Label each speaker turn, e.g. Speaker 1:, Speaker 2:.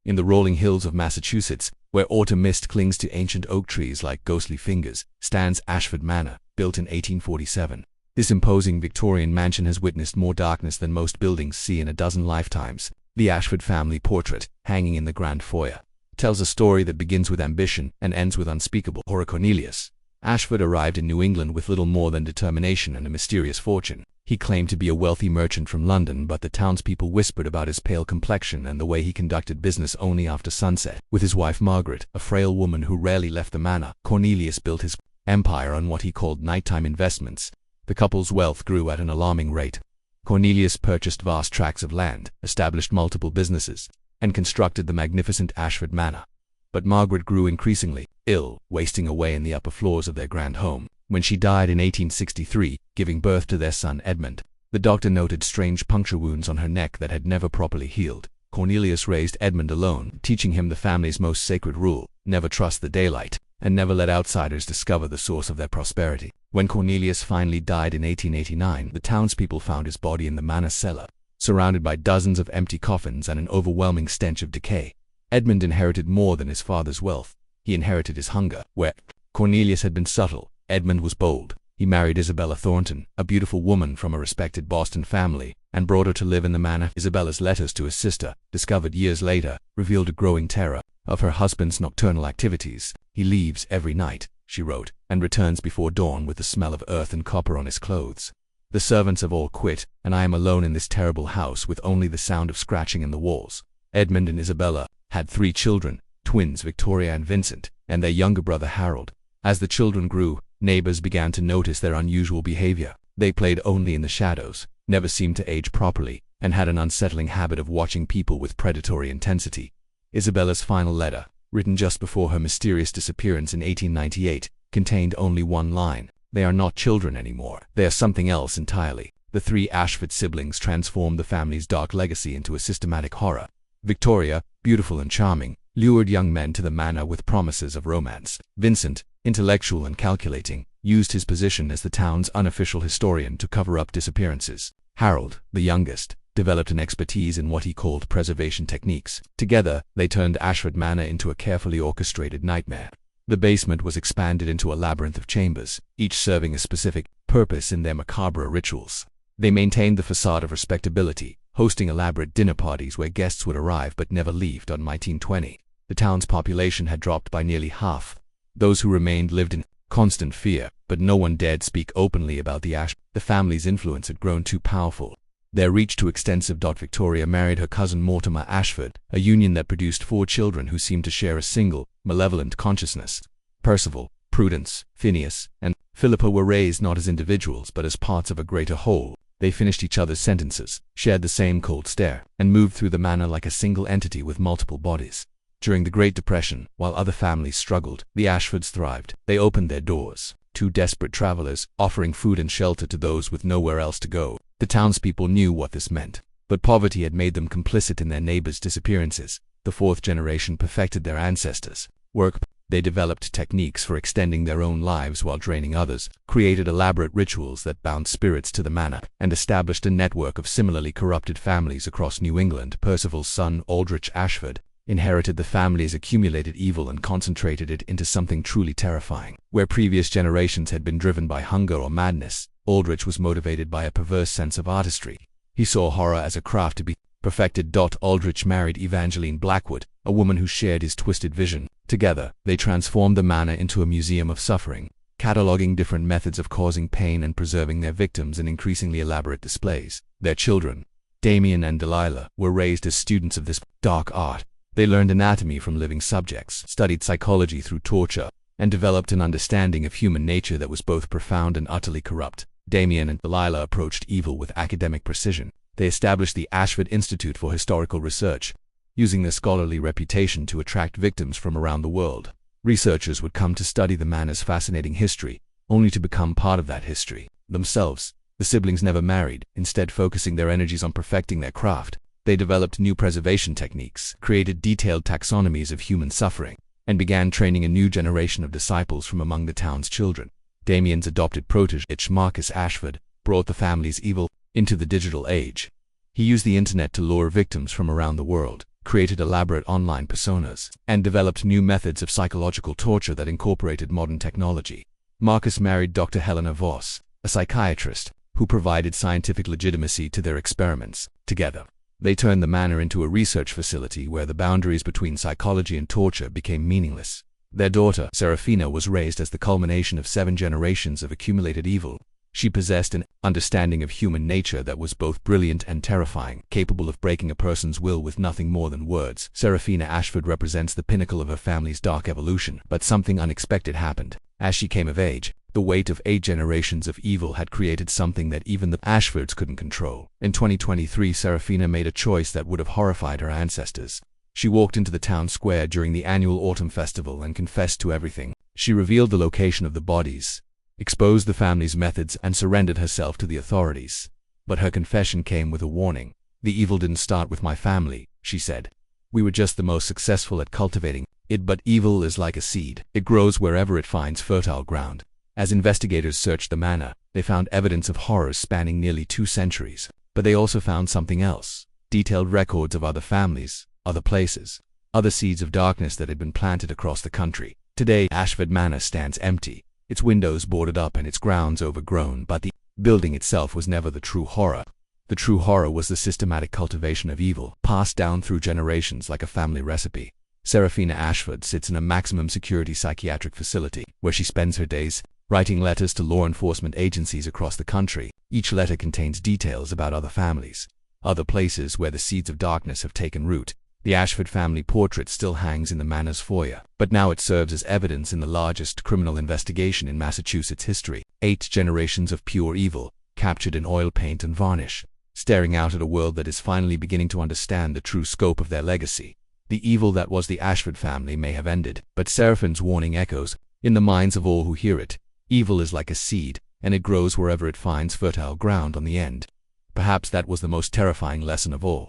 Speaker 1: In the rolling hills of Massachusetts, where autumn mist clings to ancient oak trees like ghostly fingers, stands Ashford Manor, built in 1847. This imposing Victorian mansion has witnessed more darkness than most buildings see in a dozen lifetimes. The Ashford family portrait, hanging in the grand foyer, tells a story that begins with ambition and ends with unspeakable horror. Cornelius Ashford arrived in New England with little more than determination and a mysterious fortune. He claimed to be a wealthy merchant from London, but the townspeople whispered about his pale complexion and the way he conducted business only after sunset. With his wife Margaret, a frail woman who rarely left the manor, Cornelius built his empire on what he called nighttime investments. The couple's wealth grew at an alarming rate. Cornelius purchased vast tracts of land, established multiple businesses, and constructed the magnificent Ashford Manor. But Margaret grew increasingly ill, wasting away in the upper floors of their grand home. When she died in 1863, giving birth to their son Edmund, the doctor noted strange puncture wounds on her neck that had never properly healed. Cornelius raised Edmund alone, teaching him the family's most sacred rule: never trust the daylight, and never let outsiders discover the source of their prosperity. When Cornelius finally died in 1889, the townspeople found his body in the manor cellar, surrounded by dozens of empty coffins and an overwhelming stench of decay. Edmund inherited more than his father's wealth. He inherited his hunger. Where Cornelius had been subtle, Edmund was bold. He married Isabella Thornton, a beautiful woman from a respected Boston family, and brought her to live in the manor. Isabella's letters to his sister, discovered years later, revealed a growing terror of her husband's nocturnal activities. "He leaves every night," she wrote, "and returns before dawn with the smell of earth and copper on his clothes. The servants have all quit, and I am alone in this terrible house with only the sound of scratching in the walls." Edmund and Isabella had 3 children, twins Victoria and Vincent, and their younger brother Harold. As the children grew, neighbors began to notice their unusual behavior. They played only in the shadows, never seemed to age properly, and had an unsettling habit of watching people with predatory intensity. Isabella's final letter, written just before her mysterious disappearance in 1898, contained only one line: "They are not children anymore. They are something else entirely." The 3 Ashford siblings transformed the family's dark legacy into a systematic horror. Victoria, beautiful and charming, lured young men to the manor with promises of romance. Vincent, intellectual and calculating, used his position as the town's unofficial historian to cover up disappearances. Harold, the youngest, developed an expertise in what he called preservation techniques. Together, they turned Ashford Manor into a carefully orchestrated nightmare. The basement was expanded into a labyrinth of chambers, each serving a specific purpose in their macabre rituals. They maintained the facade of respectability, hosting elaborate dinner parties where guests would arrive but never leave. In 1920, the town's population had dropped by nearly half. Those who remained lived in constant fear, but no one dared speak openly about the family's influence had grown too powerful. Their reach too extensive. Victoria married her cousin Mortimer Ashford, a union that produced 4 children who seemed to share a single, malevolent consciousness. Percival, Prudence, Phineas, and Philippa were raised not as individuals but as parts of a greater whole. They finished each other's sentences, shared the same cold stare, and moved through the manor like a single entity with multiple bodies. During the Great Depression, while other families struggled, the Ashfords thrived. They opened their doors, 2 desperate travelers, offering food and shelter to those with nowhere else to go. The townspeople knew what this meant, but poverty had made them complicit in their neighbors' disappearances. The 4th generation perfected their ancestors' work. They developed techniques for extending their own lives while draining others, created elaborate rituals that bound spirits to the manor, and established a network of similarly corrupted families across New England. Percival's son, Aldrich Ashford, inherited the family's accumulated evil and concentrated it into something truly terrifying. Where previous generations had been driven by hunger or madness, Aldrich was motivated by a perverse sense of artistry. He saw horror as a craft to be perfected. Aldrich married Evangeline Blackwood, a woman who shared his twisted vision. Together, they transformed the manor into a museum of suffering, cataloging different methods of causing pain and preserving their victims in increasingly elaborate displays. Their children, Damien and Delilah, were raised as students of this dark art. They learned anatomy from living subjects, studied psychology through torture, and developed an understanding of human nature that was both profound and utterly corrupt. Damien and Delilah approached evil with academic precision. They established the Ashford Institute for Historical Research, using their scholarly reputation to attract victims from around the world. Researchers would come to study the manor's fascinating history, only to become part of that history themselves. The siblings never married, instead focusing their energies on perfecting their craft. They developed new preservation techniques, created detailed taxonomies of human suffering, and began training a new generation of disciples from among the town's children. Damien's adopted protege, Marcus Ashford, brought the family's evil into the digital age. He used the internet to lure victims from around the world, created elaborate online personas, and developed new methods of psychological torture that incorporated modern technology. Marcus married Dr. Helena Voss, a psychiatrist, who provided scientific legitimacy to their experiments. Together, they turned the manor into a research facility where the boundaries between psychology and torture became meaningless. Their daughter, Serafina, was raised as the culmination of 7 generations of accumulated evil. She possessed an understanding of human nature that was both brilliant and terrifying, capable of breaking a person's will with nothing more than words. Serafina Ashford represents the pinnacle of her family's dark evolution, but something unexpected happened. As she came of age, the weight of 8 generations of evil had created something that even the Ashfords couldn't control. In 2023, Serafina made a choice that would have horrified her ancestors. She walked into the town square during the annual autumn festival and confessed to everything. She revealed the location of the bodies, exposed the family's methods, and surrendered herself to the authorities. But her confession came with a warning. "The evil didn't start with my family," she said. "We were just the most successful at cultivating it, but evil is like a seed. It grows wherever it finds fertile ground." As investigators searched the manor, they found evidence of horrors spanning nearly 2 centuries. But they also found something else: detailed records of other families, other places, other seeds of darkness that had been planted across the country. Today, Ashford Manor stands empty, its windows boarded up and its grounds overgrown, but the building itself was never the true horror. The true horror was the systematic cultivation of evil, passed down through generations like a family recipe. Serafina Ashford sits in a maximum security psychiatric facility, where she spends her days writing letters to law enforcement agencies across the country. Each letter contains details about other families, other places where the seeds of darkness have taken root. The Ashford family portrait still hangs in the manor's foyer, but now it serves as evidence in the largest criminal investigation in Massachusetts history. 8 generations of pure evil, captured in oil paint and varnish, staring out at a world that is finally beginning to understand the true scope of their legacy. The evil that was the Ashford family may have ended, but Seraphine's warning echoes in the minds of all who hear it. Evil is like a seed, and it grows wherever it finds fertile ground on the end. Perhaps that was the most terrifying lesson of all.